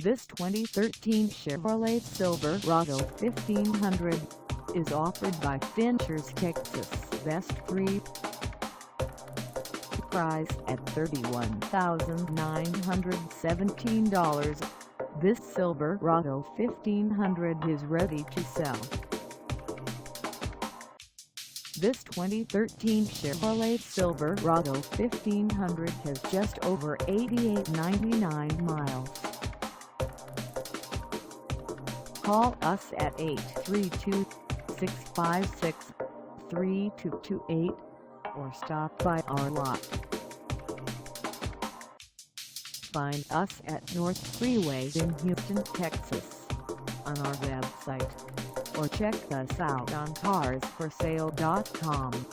This 2013 Chevrolet Silverado 1500 is offered by Finchers, Texas Best 3. Price at $31,917. This Silverado 1500 is ready to sell. This 2013 Chevrolet Silverado 1500 has just over 88,99 miles. Call us at 832-656-3228 or stop by our lot. Find us at North Freeway in Houston, Texas, on our website, or check us out on carsforsale.com.